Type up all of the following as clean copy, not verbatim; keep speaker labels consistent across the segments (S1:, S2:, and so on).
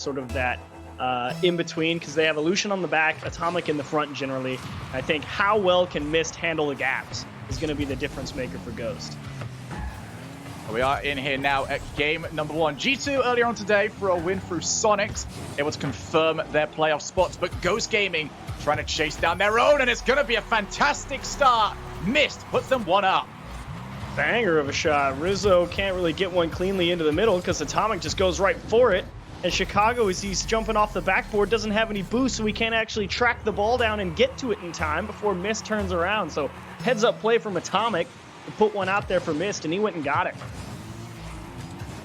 S1: sort of that in between, because they have Illusion on the back, Atomic in the front generally. I think how well can Mist handle the gaps is going to be the difference maker for Ghost.
S2: We are in here now at game number 1. G2 earlier on today for a win through Sonics, able to confirm their playoff spots, but Ghost Gaming trying to chase down their own, and it's going to be a fantastic start. Mist puts them 1 up.
S1: Banger of a shot. Rizzo can't really get one cleanly into the middle because Atomic just goes right for it. And Chicago, as he's jumping off the backboard, doesn't have any boost, so he can't actually track the ball down and get to it in time before Mist turns around. So heads up play from Atomic to put one out there for Mist, and he went and got it.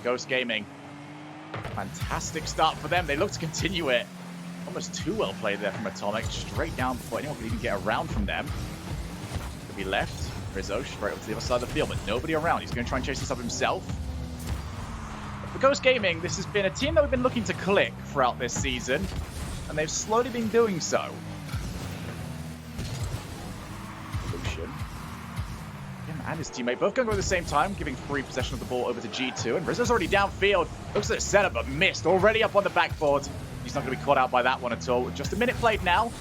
S2: Ghost Gaming, fantastic start for them. They look to continue it. Almost too well played there from Atomic, straight down before anyone could even get around from them. Could be left. Rizzo straight up to the other side of the field, but nobody around. He's going to try and chase this up himself. For Ghost Gaming, this has been a team that we've been looking to click throughout this season, and they've slowly been doing so. Lucian. Him and his teammate both going to go at the same time, giving free possession of the ball over to G2, and Rizzo's already downfield. Looks at the setup, but missed. Already up on the backboard. He's not going to be caught out by that one at all. Just a minute played now.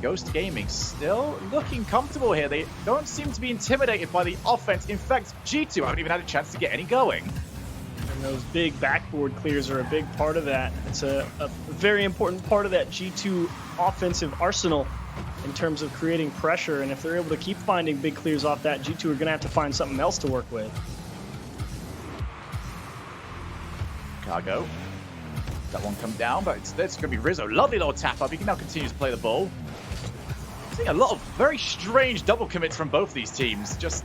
S2: Ghost Gaming still looking comfortable here. They don't seem to be intimidated by the offense. In fact, G2 haven't even had a chance to get any going.
S1: And those big backboard clears are a big part of that. It's a very important part of that G2 offensive arsenal in terms of creating pressure. And if they're able to keep finding big clears off that, G2 are going to have to find something else to work with.
S2: Chicago. That one come down, but it's going to be Rizzo. Lovely little tap up. He can now continue to play the ball. Seeing a lot of very strange double commits from both these teams. Just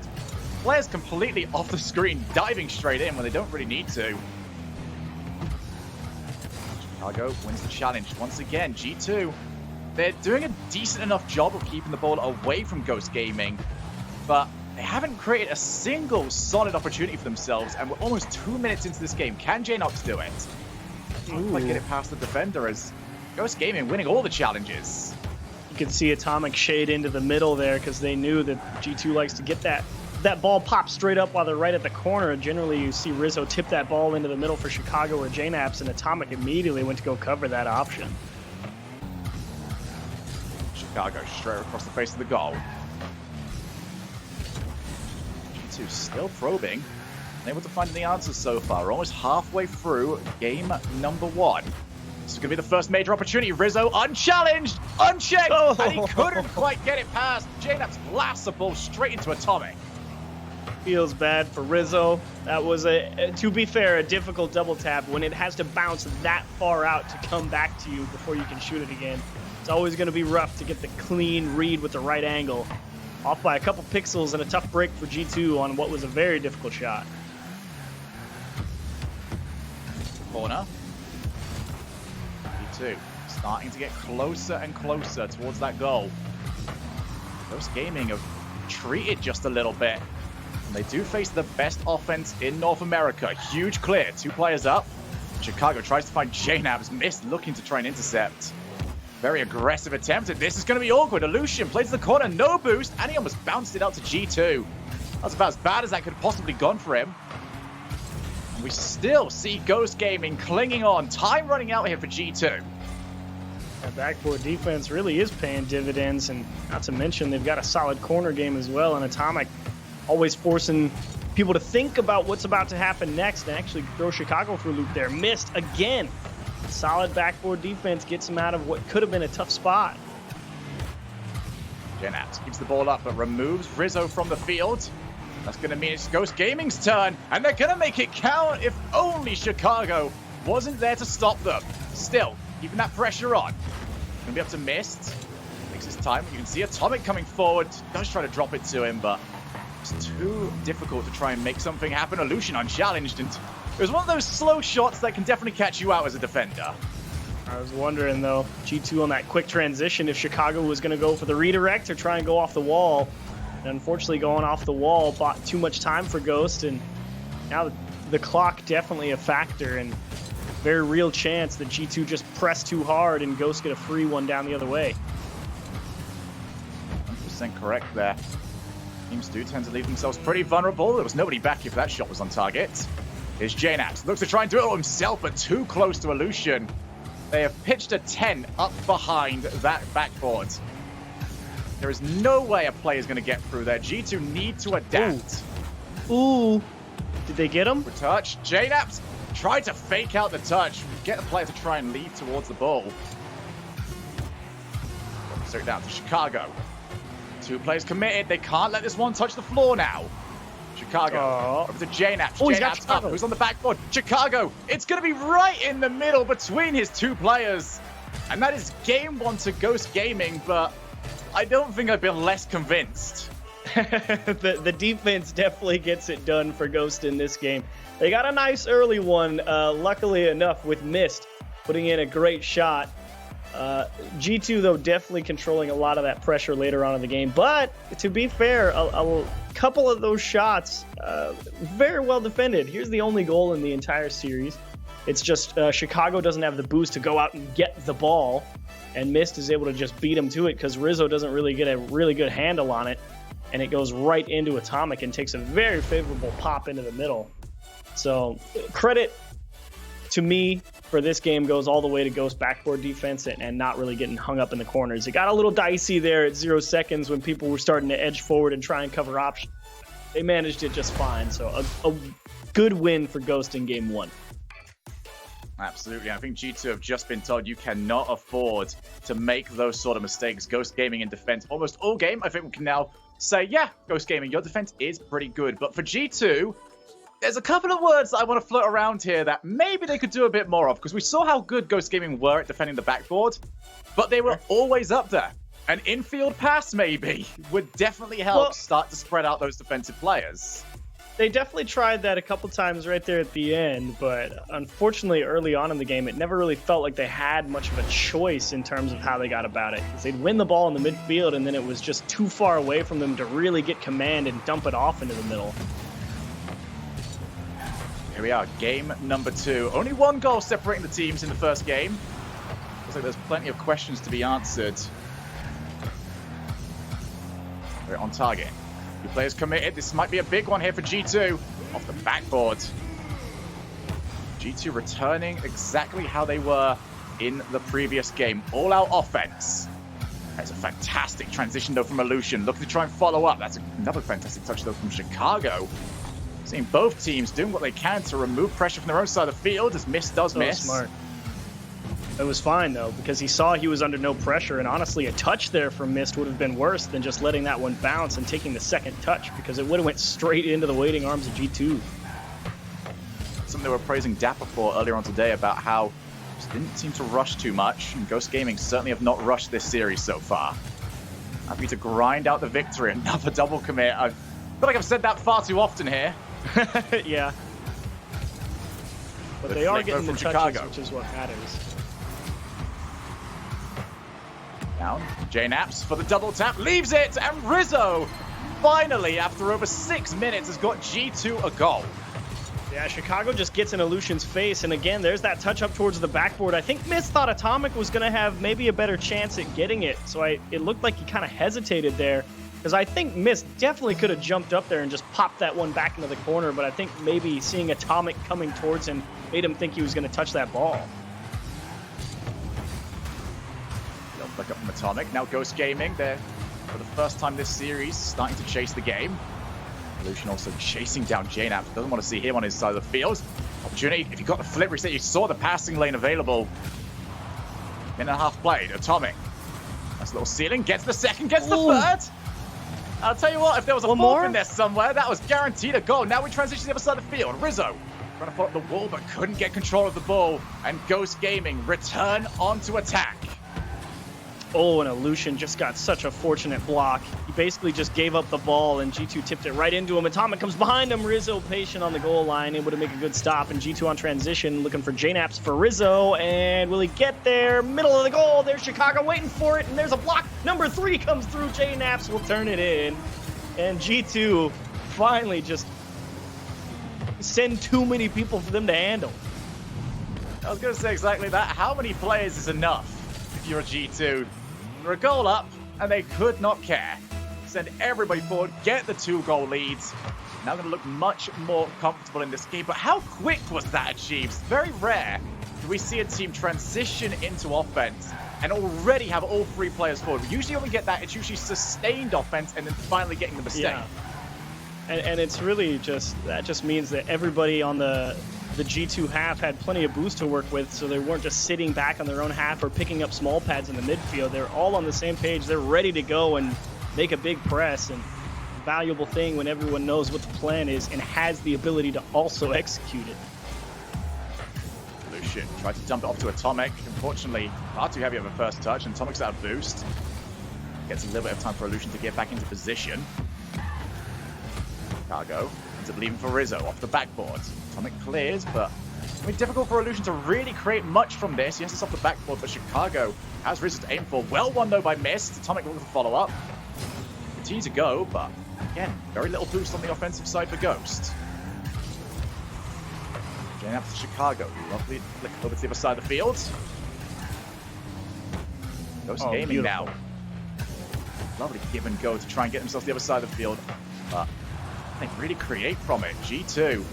S2: players completely off the screen, diving straight in when they don't really need to. Chicago wins the challenge once again. G2, they're doing a decent enough job of keeping the ball away from Ghost Gaming, but they haven't created a single solid opportunity for themselves, and we're almost 2 minutes into this game. Can JNox do it? Like get it past the defender as Ghost Gaming winning all the challenges.
S1: You can see Atomic shade into the middle there because they knew that G2 likes to get that ball pop straight up while they're right at the corner. Generally, you see Rizzo tip that ball into the middle for Chicago or JNaps, and Atomic immediately went to go cover that option.
S2: Chicago straight across the face of the goal. G2 still probing. Unable to find any answers so far. We're almost halfway through game number 1. This is going to be the first major opportunity. Rizzo unchallenged, unchecked, and he couldn't quite get it past. JNaps blasts the ball straight into Atomic.
S1: Feels bad for Rizzo. That was, to be fair, a difficult double tap when it has to bounce that far out to come back to you before you can shoot it again. It's always going to be rough to get the clean read with the right angle. Off by a couple pixels and a tough break for G2 on what was a very difficult shot.
S2: Corner. G2 starting to get closer and closer towards that goal. Ghost Gaming have treated just a little bit. And they do face the best offense in North America. Huge clear, 2 players up. Chicago tries to find JNaps, missed looking to try and intercept. Very aggressive attempt, and this is going to be awkward. Illusion plays the corner, no boost, and he almost bounced it out to G2. That's about as bad as that could have possibly gone for him. And we still see Ghost Gaming clinging on. Time running out here for G2.
S1: That backboard defense really is paying dividends, and not to mention they've got a solid corner game as well, and Atomic always forcing people to think about what's about to happen next and actually throw Chicago for a loop there. Missed again. Solid backboard defense gets him out of what could have been a tough spot.
S2: JNaps keeps the ball up but removes Rizzo from the field. That's going to mean it's Ghost Gaming's turn, and they're going to make it count if only Chicago wasn't there to stop them. Still, keeping that pressure on. Going to be up to Mist. Takes his time. You can see Atomic coming forward. Does try to drop it to him, but it's too difficult to try and make something happen. Illusion unchallenged, and it was one of those slow shots that can definitely catch you out as a defender.
S1: I was wondering, though, G2 on that quick transition, if Chicago was going to go for the redirect or try and go off the wall. And unfortunately, going off the wall bought too much time for Ghost, and now the clock definitely a factor, and very real chance that G2 just press too hard and Ghost get a free one down the other way.
S2: 100% correct there. Teams do tend to leave themselves pretty vulnerable. There was nobody back here if that shot was on target. Here's JNaps. Looks to try and do it all himself, but too close to Illusion. They have pitched a tent up behind that backboard. There is no way a player is going to get through there. G2 need to adapt.
S1: Ooh. Did they get him?
S2: Good touch. JNaps tried to fake out the touch. Get the player to try and lead towards the ball. Straight down to Chicago. 2 players committed. They can't let this one touch the floor now. Chicago. Over to JNaps.
S1: Oh,
S2: JNaps up. Who's on the backboard? Chicago. It's going to be right in the middle between his 2 players. And that is game 1 to Ghost Gaming, but I don't think I've been less convinced.
S1: the defense definitely gets it done for Ghost in this game. They got a nice early one, luckily enough, with Mist putting in a great shot. G2, though, definitely controlling a lot of that pressure later on in the game. But to be fair, a couple of those shots, very well defended. Here's the only goal in the entire series. It's just Chicago doesn't have the boost to go out and get the ball, and Mist is able to just beat him to it because Rizzo doesn't really get a really good handle on it, and it goes right into Atomic and takes a very favorable pop into the middle. So credit to me for this game goes all the way to Ghost backboard defense and not really getting hung up in the corners. It got a little dicey there at 0 seconds when people were starting to edge forward and try and cover options. They managed it just fine. So a good win for Ghost in game 1.
S2: Absolutely. I think G2 have just been told you cannot afford to make those sort of mistakes. Ghost Gaming in defense almost all game. I think we can now say, yeah, Ghost Gaming, your defense is pretty good. But for G2, there's a couple of words that I want to float around here that maybe they could do a bit more of, because we saw how good Ghost Gaming were at defending the backboard, but they were always up there. An infield pass, maybe, would definitely help start to spread out those defensive players.
S1: They definitely tried that a couple times right there at the end, but unfortunately early on in the game, it never really felt like they had much of a choice in terms of how they got about it. Because they'd win the ball in the midfield, and then it was just too far away from them to really get command and dump it off into the middle.
S2: Here we are, game number 2. Only 1 goal separating the teams in the first game. Looks like there's plenty of questions to be answered. We're on target. 2 players committed. This might be a big one here for G2. Off the backboard. G2 returning exactly how they were in the previous game. All-out offense. That's a fantastic transition, though, from Illusion. Looking to try and follow up. That's another fantastic touch, though, from Chicago. Seeing both teams doing what they can to remove pressure from their own side of the field as Mist does miss.
S1: Smart. It was fine, though, because he saw he was under no pressure, and honestly, a touch there from Mist would have been worse than just letting that one bounce and taking the second touch, because it would have went straight into the waiting arms of G2.
S2: Something they were praising Dapper for earlier on today about how just didn't seem to rush too much, and Ghost Gaming certainly have not rushed this series so far. Happy to grind out the victory. Another double commit. I feel like I've said that far too often here.
S1: Yeah. But they are getting the touches, Chicago, which is what matters.
S2: Down. JNaps for the double tap. Leaves it. And Rizzo, finally, after over 6 minutes, has got G2 a goal.
S1: Yeah, Chicago just gets in Illusion's face. And again, there's that touch up towards the backboard. I think Mist thought Atomic was going to have maybe a better chance at getting it. So it looked like he kind of hesitated there. Because I think Mist definitely could have jumped up there and just popped that one back into the corner, but I think maybe seeing Atomic coming towards him made him think he was going to touch that ball.
S2: They'll flick up from Atomic. Now Ghost Gaming, they're, for the first time this series, starting to chase the game. Illusion also chasing down JNaps. Doesn't want to see him on his side of the field. Opportunity, if you got the flip reset, you saw the passing lane available. Minute and a half played. Atomic. Nice little ceiling. Gets the second, gets the third. I'll tell you what, if there was a fourth in there somewhere, that was guaranteed a goal. Now we transition to the other side of the field. Rizzo trying to follow up the wall, but couldn't get control of the ball. And Ghost Gaming return onto attack.
S1: Oh, and Illusion just got such a fortunate block. He basically just gave up the ball, and G2 tipped it right into him. Atomic comes behind him. Rizzo patient on the goal line, able to make a good stop. And G2 on transition, looking for JNaps for Rizzo. And will he get there? Middle of the goal. There's Chicago waiting for it, and there's a block. Number 3 comes through. JNaps will turn it in. And G2 finally just send too many people for them to handle.
S2: I was going to say exactly that. How many players is enough if you're a G2? They're a goal up, and they could not care. Send everybody forward, get the 2-goal leads. Now going to look much more comfortable in this game. But how quick was that achieved? It's very rare do we see a team transition into offense and already have all 3 players forward. Usually when we get that, it's usually sustained offense and then finally getting the mistake.
S1: Yeah. And it's really that just means that everybody on the G2 half had plenty of boost to work with, so they weren't just sitting back on their own half or picking up small pads in the midfield. They're all on the same page. They're ready to go and make a big press. And valuable thing when everyone knows what the plan is and has the ability to also execute it.
S2: Lucian tried to dump it off to Atomic. Unfortunately, far too heavy of a first touch, and Atomic's out of boost. Gets a little bit of time for Lucian to get back into position. Chicago ends up leaving for Rizzo off the backboard. Atomic clears, but it's going to be difficult for Illusion to really create much from this. Yes, it's off the backboard, but Chicago has Rizzo to aim for. Well won, though, by Mist. Atomic looking for follow-up. Continue to go, but again, very little boost on the offensive side for Ghost. Getting up to Chicago. Lovely flick over to the other side of the field. Ghost gaming
S1: beautiful.
S2: now. Lovely give and go to try and get themselves to the other side of the field, but they really create from it. G2,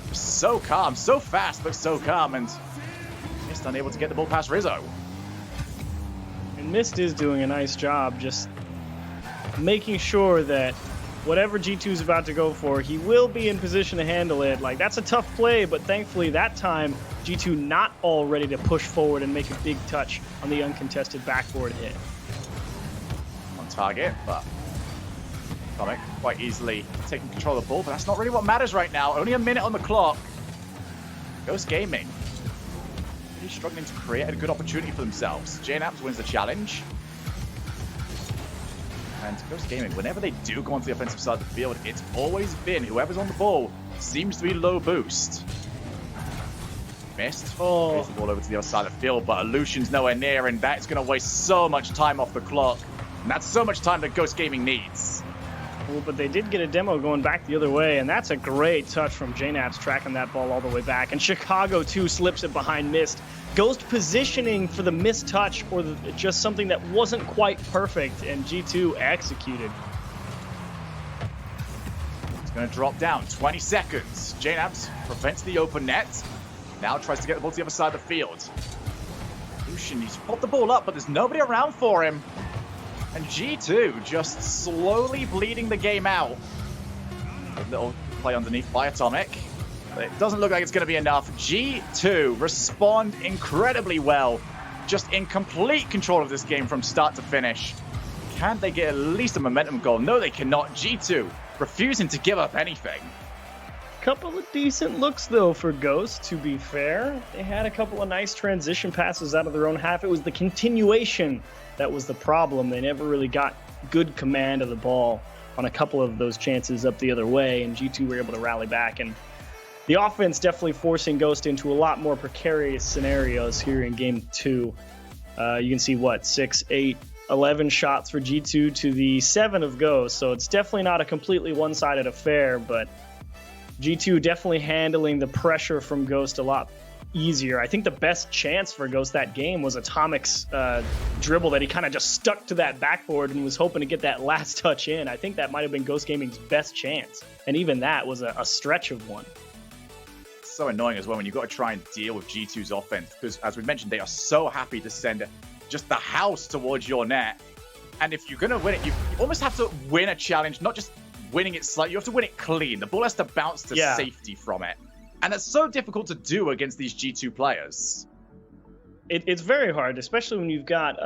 S2: just so calm, so fast, but so calm, and just unable to get the ball past Rizzo.
S1: And Mist is doing a nice job just making sure that whatever G2 is about to go for, he will be in position to handle it. Like, that's a tough play, but thankfully that time, G2 not all ready to push forward and make a big touch on the uncontested backboard hit.
S2: On target, but Atomic quite easily taking control of the ball, but that's not really what matters right now. Only a minute on the clock. Ghost Gaming really struggling to create a good opportunity for themselves. JNAPS wins the challenge. And Ghost Gaming, whenever they do go onto the offensive side of the field, it's always been whoever's on the ball seems to be low boost. Missed. Gets the ball over to the other side of the field, but Illusion's nowhere near, and that's going to waste so much time off the clock. And that's so much time that Ghost Gaming needs.
S1: Well, but they did get a demo going back the other way, and that's a great touch from JNAPS tracking that ball all the way back. And Chicago, too, slips it behind Mist. Ghost positioning for the missed touch or just something that wasn't quite perfect, and G2 executed.
S2: It's going to drop down. 20 seconds. JNAPS prevents the open net. Now tries to get the ball to the other side of the field. Lucian, he's popped the ball up, but there's nobody around for him. And G2 just slowly bleeding the game out. A little play underneath by Atomic. But it doesn't look like it's going to be enough. G2 respond incredibly well. Just in complete control of this game from start to finish. Can they get at least a momentum goal? No, they cannot. G2 refusing to give up anything.
S1: Couple of decent looks, though, for Ghost, to be fair. They had a couple of nice transition passes out of their own half. It was the continuation that was the problem. They never really got good command of the ball on a couple of those chances up the other way, and G2 were able to rally back. And the offense definitely forcing Ghost into a lot more precarious scenarios here in Game 2. You can see, 6, 8, 11 shots for G2 to the 7 of Ghost, so it's definitely not a completely one-sided affair, but G2 definitely handling the pressure from Ghost a lot easier. I think the best chance for Ghost that game was Atomic's dribble that he kind of just stuck to that backboard and was hoping to get that last touch in. I think that might have been Ghost Gaming's best chance, and even that was a stretch of one.
S2: It's so annoying as well when you've got to try and deal with G2's offense, because as we mentioned, they are so happy to send just the house towards your net, and if you're going to win it, you almost have to win a challenge, not just winning it slightly, you have to win it clean. The ball has to bounce to safety from it. And that's so difficult to do against these G2 players.
S1: It's very hard, especially when you've got,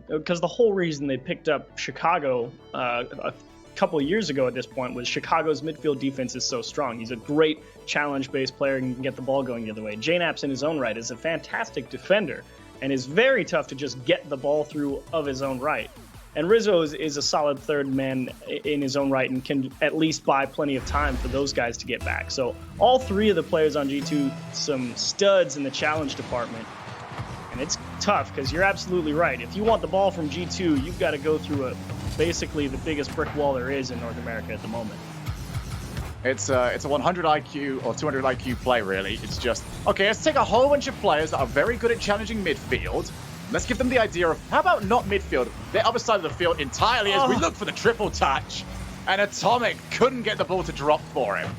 S1: because the whole reason they picked up Chicago a couple of years ago at this point was Chicago's midfield defense is so strong. He's a great challenge-based player and can get the ball going the other way. JNAPS in his own right is a fantastic defender and is very tough to just get the ball through of his own right. And Rizzo is a solid third man in his own right and can at least buy plenty of time for those guys to get back. So all 3 of the players on G2, some studs in the challenge department. And it's tough because you're absolutely right. If you want the ball from G2, you've got to go through basically the biggest brick wall there is in North America at the moment.
S2: It's a 100 IQ or 200 IQ play, really. It's just, okay, let's take a whole bunch of players that are very good at challenging midfield. Let's give them the idea of, how about not midfield, the other side of the field entirely as we look for the triple touch. And Atomic couldn't get the ball to drop for him.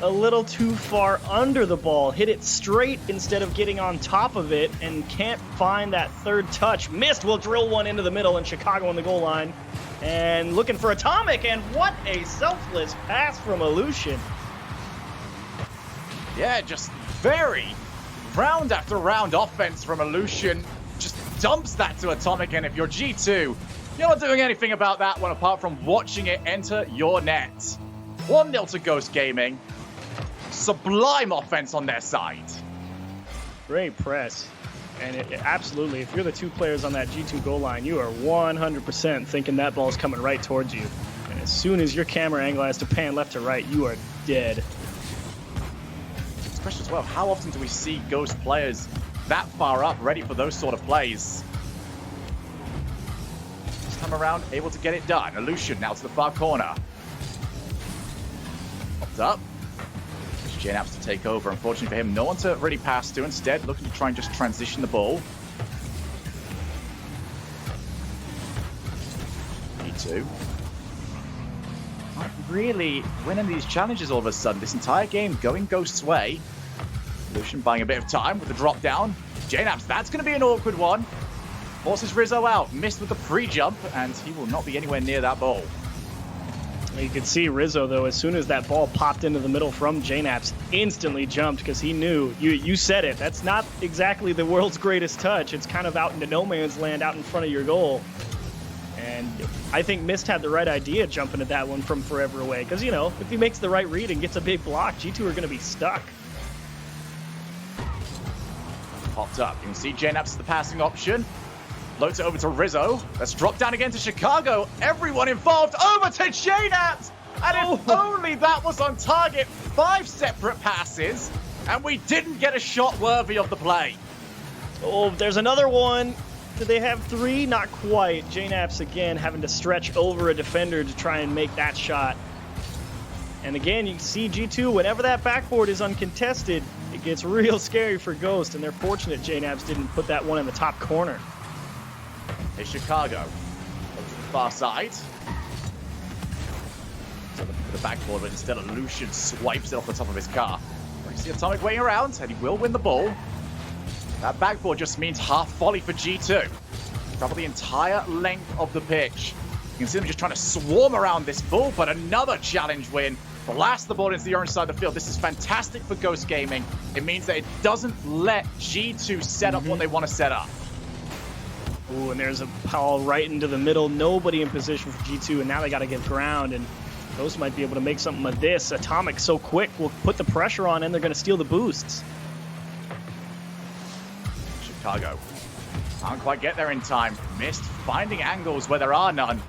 S1: a little too far under the ball. Hit it straight instead of getting on top of it, and can't find that third touch. Mist will drill one into the middle, and Chicago on the goal line. And looking for Atomic, and what a selfless pass from Aleutian.
S2: Yeah, just very round after round offense from Aleutian. Just dumps that to Atomic, and if you're G2, you're not doing anything about that one apart from watching it enter your net. 1-0 to Ghost Gaming. Sublime offense on their side.
S1: Great press. And absolutely, if you're the two players on that G2 goal line, you are 100% thinking that ball is coming right towards you. And as soon as your camera angle has to pan left to right, you are dead.
S2: This question as well, how often do we see Ghost players that far up, ready for those sort of plays? This time around, able to get it done. Aleutian now to the far corner. Popped up. JNAPS to take over. Unfortunately for him, no one to really pass to. Instead, looking to try and just transition the ball. G2. Not really winning these challenges all of a sudden. This entire game going Ghost's way. Aleutian buying a bit of time with the drop down. JNAPS, that's going to be an awkward one. Forces Rizzo out. Missed with the pre-jump, and he will not be anywhere near that ball.
S1: You could see Rizzo, though, as soon as that ball popped into the middle from JNAPS, instantly jumped because he knew. You said it. That's not exactly the world's greatest touch. It's kind of out into no man's land out in front of your goal. And I think Mist had the right idea jumping at that one from forever away because, you know, if he makes the right read and gets a big block, G2 are going to be stuck.
S2: Popped up. You can see JNAPS the passing option. Floats it over to Rizzo. Let's drop down again to Chicago. Everyone involved over to JNAPS. And if only that was on target. 5 separate passes. And we didn't get a shot worthy of the play.
S1: Oh, there's another one. Do they have 3? Not quite. JNAPS again having to stretch over a defender to try and make that shot. And again, you can see G2, whenever that backboard is uncontested, it gets real scary for Ghost. And they're fortunate JNAPS didn't put that one in the top corner.
S2: Here's Chicago. Over to the far side. So the backboard, but instead Aleutian swipes it off the top of his car. You see Atomic waiting around, and he will win the ball. That backboard just means half volley for G2. Travel the entire length of the pitch. You can see them just trying to swarm around this ball, but another challenge win. Blast the ball into the orange side of the field. This is fantastic for Ghost Gaming. It means that it doesn't let G2 set up what they want to set up.
S1: Ooh, and there's a ball right into the middle. Nobody in position for G2, and now they got to get ground, and Ghost might be able to make something of this. Atomic so quick will put the pressure on, and they're going to steal the boosts.
S2: Chicago can't quite get there in time. Missed finding angles where there are none.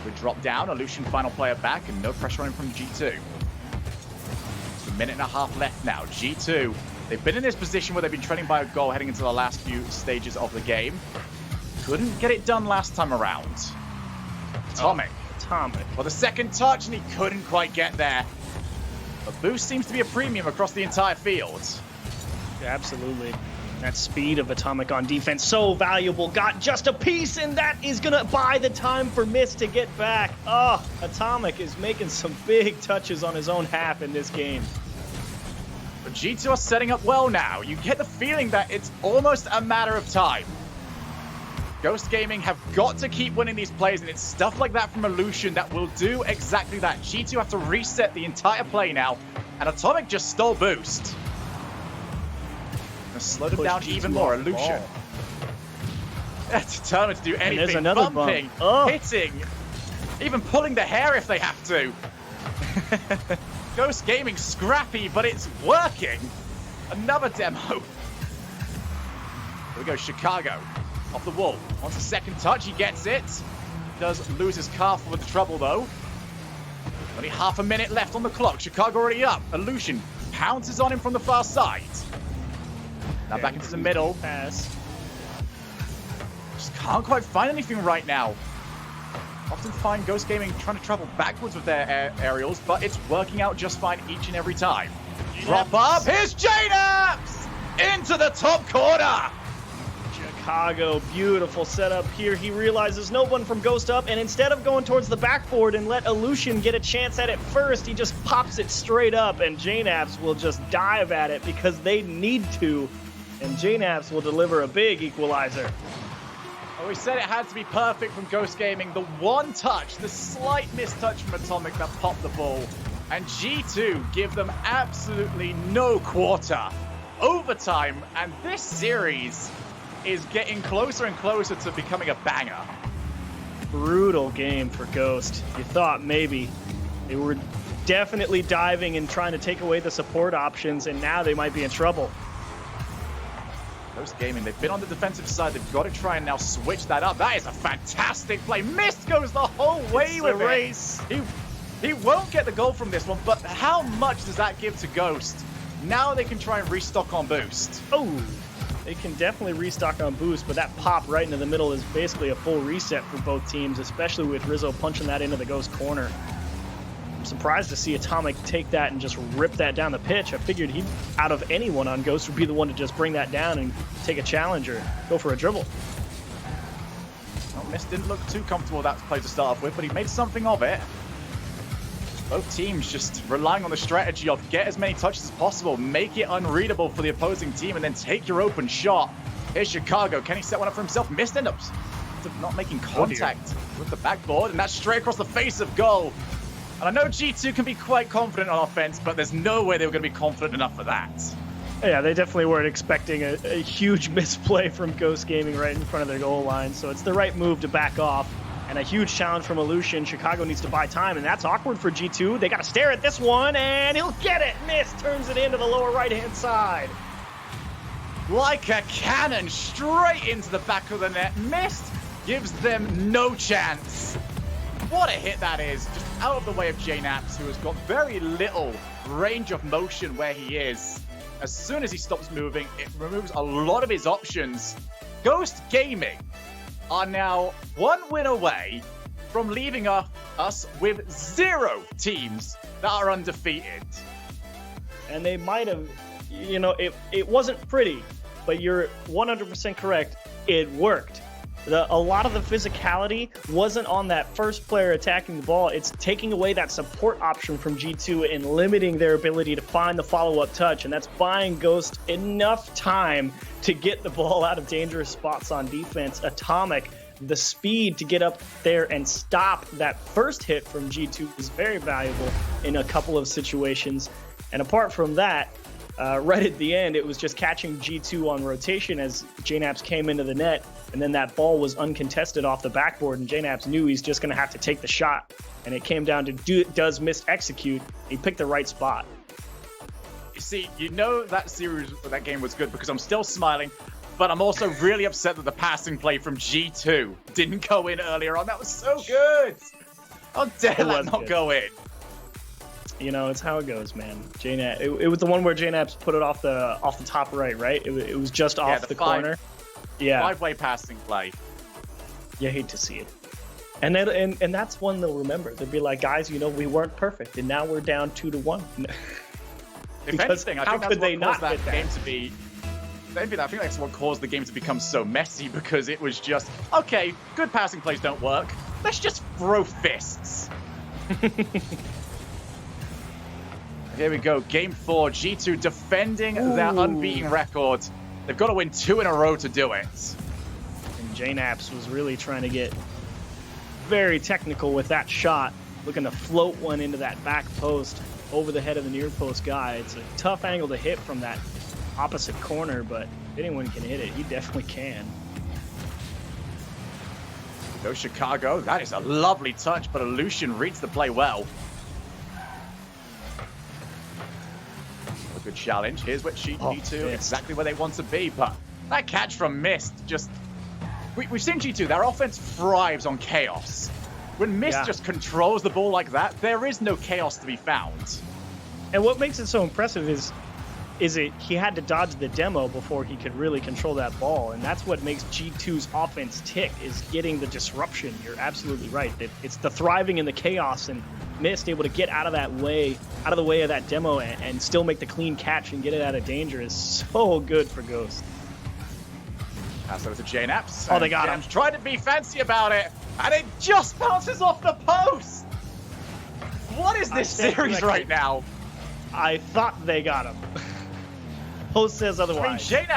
S2: We drop down. Aleutian final player back, and no pressure on him from G2. It's a minute and a half left now. G2. They've been in this position where they've been trailing by a goal heading into the last few stages of the game. Couldn't get it done last time around. Atomic. For the second touch, and he couldn't quite get there. The boost seems to be a premium across the entire field.
S1: Yeah, absolutely. That speed of Atomic on defense, so valuable. Got just a piece, and that is going to buy the time for Mist to get back. Oh, Atomic is making some big touches on his own half in this game.
S2: But G2 are setting up well now. You get the feeling that it's almost a matter of time. Ghost Gaming have got to keep winning these plays, and it's stuff like that from Aleutian that will do exactly that. G2 have to reset the entire play now, and Atomic just stole boost. Gonna slow them down even more. Aleutian. Determined to do anything. Bumping, hitting, even pulling the hair if they have to. Ghost Gaming scrappy, but it's working. Another demo. Here we go, Chicago. Off the wall. Wants a second touch, he gets it. Does lose his calf with the trouble, though. Only half a minute left on the clock. Chicago already up. Aleutian pounces on him from the far side. Now back into the middle.
S1: Pass.
S2: Just can't quite find anything right now. Often find Ghost Gaming trying to travel backwards with their aerials, but it's working out just fine each and every time. Drop up. Here's JNAPS! Into the top corner!
S1: Chicago. Beautiful setup here. He realizes no one from Ghost up, and instead of going towards the backboard and let Illusion get a chance at it first, he just pops it straight up, and JNAPS will just dive at it because they need to, and JNAPS will deliver a big equalizer.
S2: Well, we said it had to be perfect from Ghost Gaming. The one touch, the slight mistouch from Atomic that popped the ball, and G2 give them absolutely no quarter. Overtime, and this series is getting closer and closer to becoming a banger.
S1: Brutal game for Ghost. You thought maybe they were definitely diving and trying to take away the support options, and now they might be in trouble.
S2: Ghost Gaming, they've been on the defensive side. They've got to try and now switch that up. That is a fantastic play. Mist goes the whole way with it.
S1: Race.
S2: He won't get the goal from this one, but how much does that give to Ghost? Now they can try and restock on boost.
S1: Oh, they can definitely restock on boost, but that pop right into the middle is basically a full reset for both teams, especially with Rizzo punching that into the Ghost corner. I'm surprised to see Atomic take that and just rip that down the pitch. I figured he, out of anyone on Ghost, would be the one to just bring that down and take a challenge or go for a dribble.
S2: Well, Mist didn't look too comfortable with that play to start off with, but he made something of it. Both teams just relying on the strategy of get as many touches as possible, make it unreadable for the opposing team, and then take your open shot. Here's Chicago. Can he set one up for himself? Mist ends up not making contact with the backboard, and that's straight across the face of goal. And I know G2 can be quite confident on offense, but there's no way they were going to be confident enough for that.
S1: Yeah, they definitely weren't expecting a huge misplay from Ghost Gaming right in front of their goal line, so it's the right move to back off. And a huge challenge from Illusion. Chicago needs to buy time, and that's awkward for G2. They got to stare at this one, and he'll get it. Mist turns it into the lower right-hand side.
S2: Like a cannon, straight into the back of the net. Mist gives them no chance. What a hit that is. Just out of the way of JNAPS, who has got very little range of motion where he is. As soon as he stops moving, it removes a lot of his options. Ghost Gaming are now one win away from leaving us with 0 teams that are undefeated.
S1: And they might have, you know, it wasn't pretty, but you're 100% correct. It worked. A lot of the physicality wasn't on that first player attacking the ball. It's taking away that support option from G2 and limiting their ability to find the follow-up touch, and that's buying Ghost enough time to get the ball out of dangerous spots on defense. Atomic, the speed to get up there and stop that first hit from G2 was very valuable in a couple of situations. And apart from that, right at the end, it was just catching G2 on rotation as JNAPS came into the net, and then that ball was uncontested off the backboard, and JNAPS knew he's just going to have to take the shot. And it came down to does Mist execute? He picked the right spot.
S2: You see, you know that game was good because I'm still smiling, but I'm also really upset that the passing play from G2 didn't go in earlier on. That was so good. How dare that not go in?
S1: You know, it's how it goes, man. It was the one where JNAPS put it off the top right? It was just off the corner. Yeah,
S2: 5-way passing play.
S1: You hate to see it. And that's one they'll remember. They'll be like, guys, you know, we weren't perfect, and now we're down 2-1.
S2: If anything, I think that's what caused that game to be. I think that's what caused the game to become so messy, because it was just, okay, good passing plays don't work. Let's just throw fists. Here we go, Game 4. G2 defending their unbeaten record. They've got to win 2 in a row to do it.
S1: And JNAPS was really trying to get very technical with that shot, looking to float one into that back post over the head of the near post guy. It's a tough angle to hit from that opposite corner, but if anyone can hit it, he definitely can.
S2: Go Chicago. That is a lovely touch, but Illusion reads the play well. A good challenge. Here's what G2 exactly where they want to be, but that catch from Mist just... We've seen G2, their offense thrives on chaos. When Mist just controls the ball like that, there is no chaos to be found.
S1: And what makes it so impressive is he had to dodge the demo before he could really control that ball, and that's what makes G2's offense tick, is getting the disruption. You're absolutely right. It's the thriving in the chaos, and Mist able to get out of the way of that demo and still make the clean catch and get it out of danger is so good for Ghost.
S2: Pass over to JNaps.
S1: Oh, they got him.
S2: Trying to be fancy about it, and it just bounces off the post. What is this series right now?
S1: I thought they got him. Post says otherwise.
S2: I mean,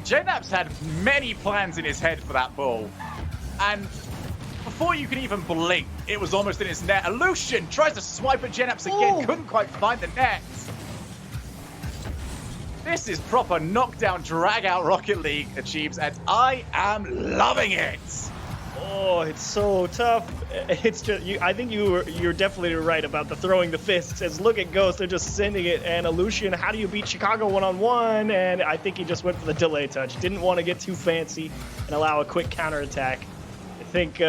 S2: JNaps had many plans in his head for that ball, and before you can even blink, it was almost in his net. Illusion tries to swipe at JNaps again, couldn't quite find the net. This is proper knockdown, drag-out Rocket League achieves, and I am loving it.
S1: Oh, it's so tough. It's just, I think you're definitely right about the throwing the fists. As look at Ghost, they're just sending it. And Illusion, how do you beat Chicago one-on-one? And I think he just went for the delay touch. Didn't want to get too fancy and allow a quick counterattack. I think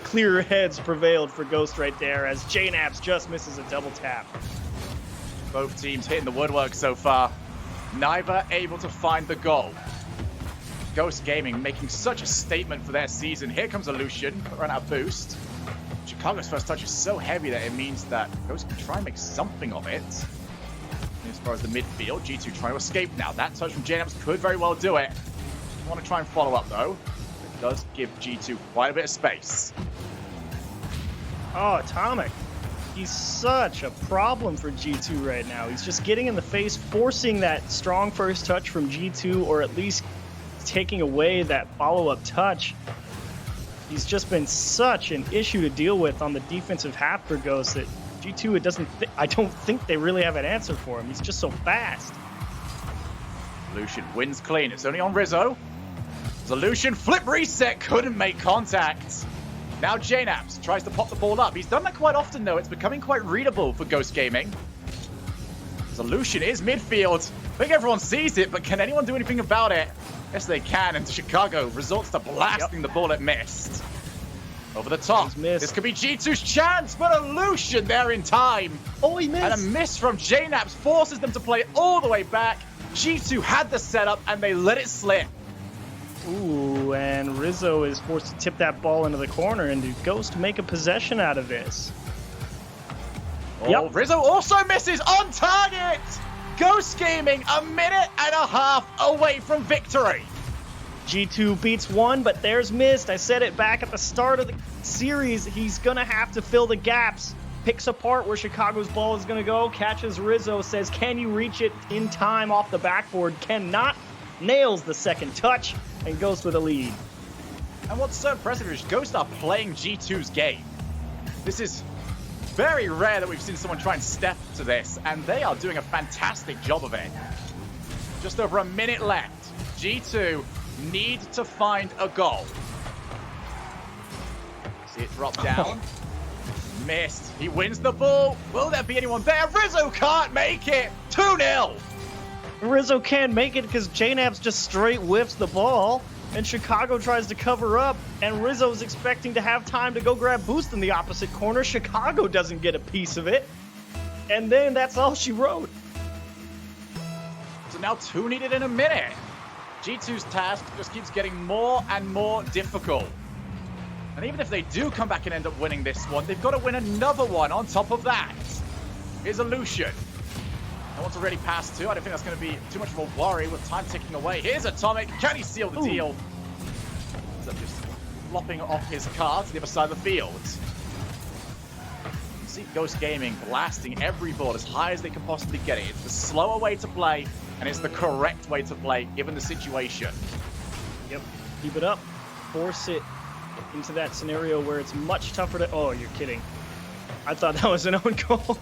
S1: clearer heads prevailed for Ghost right there, as JNaps just misses a double tap.
S2: Both teams hitting the woodwork so far. Neither able to find the goal. Ghost Gaming making such a statement for their season. Here comes Illusion, run out of boost. Chicago's first touch is so heavy that it means that Ghost can try and make something of it. As far as the midfield, G2 trying to escape now. That touch from JNaps could very well do it. I want to try and follow up though. It does give G2 quite a bit of space.
S1: Oh, Atomic. He's such a problem for G2 right now. He's just getting in the face, forcing that strong first touch from G2, or at least taking away that follow-up touch. He's just been such an issue to deal with on the defensive half for Ghost that G2, I don't think they really have an answer for him. He's just so fast.
S2: Lucian wins clean. It's only on Rizzo. Lucian flip reset, couldn't make contact. Now JNaps tries to pop the ball up. He's done that quite often though. It's becoming quite readable for Ghost Gaming. Lucian is midfield. I think everyone sees it, but can anyone do anything about it? Yes, they can, and Chicago resorts to blasting the ball at missed. Over the top. This could be G2's chance, but Illusion there in time.
S1: Oh, he missed.
S2: And a miss from JNaps forces them to play all the way back. G2 had the setup, and they let it slip.
S1: Ooh, and Rizzo is forced to tip that ball into the corner, and do Ghost make a possession out of this?
S2: Oh, Rizzo also misses on target! Ghost Gaming a minute and a half away from victory.
S1: G2 beats one, but there's missed. I said it back at the start of the series. He's going to have to fill the gaps. Picks apart where Chicago's ball is going to go. Catches Rizzo, says, can you reach it in time off the backboard? Cannot. Nails the second touch and goes with a lead.
S2: And what's so impressive is Ghost are playing G2's game. This is very rare that we've seen someone try and step to this, and they are doing a fantastic job of it. Just over a minute left. G2 need to find a goal. See it drop down. Missed. He wins the ball. Will there be anyone there? Rizzo can't make it. 2-0.
S1: Rizzo can't make it because JNaps just straight whiffs the ball, and Chicago tries to cover up, and Rizzo's expecting to have time to go grab boost in the opposite corner. Chicago doesn't get a piece of it, and then that's all she wrote.
S2: So now 2 needed in a minute. G2's task just keeps getting more and more difficult. And even if they do come back and end up winning this one, they've got to win another one on top of that. Here's Illusion. No one to really pass to. I don't think that's going to be too much of a worry with time ticking away. Here's Atomic. Can he seal the deal? Ends up just flopping off his car to the other side of the field. You see Ghost Gaming blasting every ball as high as they can possibly get it. It's the slower way to play, and it's the correct way to play given the situation.
S1: Yep. Keep it up. Force it into that scenario where it's much tougher to... Oh, you're kidding. I thought that was an own goal.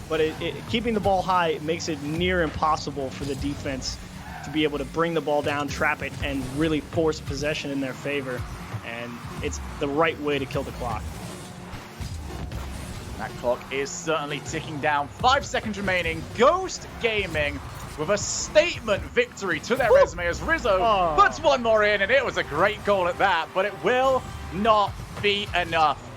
S1: But keeping the ball high makes it near impossible for the defense to be able to bring the ball down, trap it, and really force possession in their favor. And it's the right way to kill the clock.
S2: That clock is certainly ticking down. 5 seconds remaining. Ghost Gaming with a statement victory to their resume as Rizzo puts one more in, and it was a great goal at that, but it will not be enough.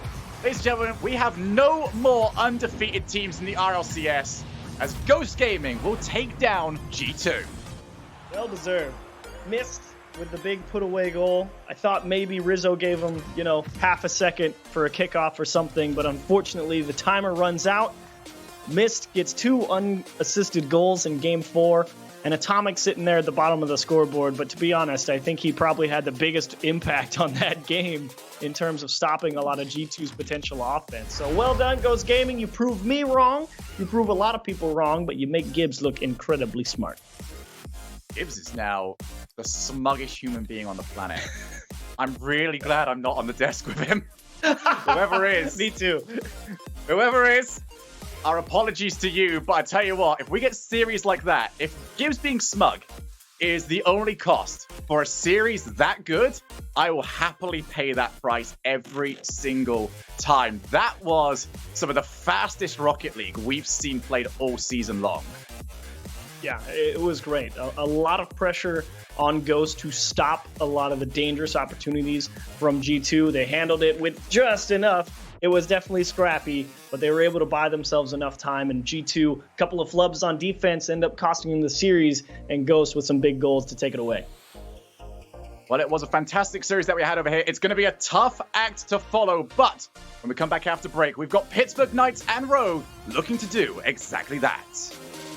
S2: Ladies and gentlemen, we have no more undefeated teams in the RLCS as Ghost Gaming will take down G2.
S1: Well deserved. Missed with the big put-away goal. I thought maybe Rizzo gave him, half a second for a kickoff or something, but unfortunately the timer runs out. Missed gets 2 unassisted goals in Game 4, and Atomic sitting there at the bottom of the scoreboard. But to be honest, I think he probably had the biggest impact on that game in terms of stopping a lot of G2's potential offense. So well done, Ghost Gaming. You prove me wrong. You prove a lot of people wrong, but you make Gibbs look incredibly smart.
S2: Gibbs is now the smuggest human being on the planet. I'm really glad I'm not on the desk with him. Whoever is.
S1: Me too.
S2: Whoever is, our apologies to you, but I tell you what, if we get series like that, if Gibbs being smug is the only cost for a series that good, I will happily pay that price every single time. That was some of the fastest Rocket League we've seen played all season long.
S1: Yeah, it was great. A lot of pressure on Ghost to stop a lot of the dangerous opportunities from G2. They handled it with just enough. It was definitely scrappy, but they were able to buy themselves enough time. And G2, a couple of flubs on defense, end up costing them the series, and Ghost with some big goals to take it away.
S2: Well, it was a fantastic series that we had over here. It's going to be a tough act to follow, but when we come back after break, we've got Pittsburgh Knights and Rogue looking to do exactly that.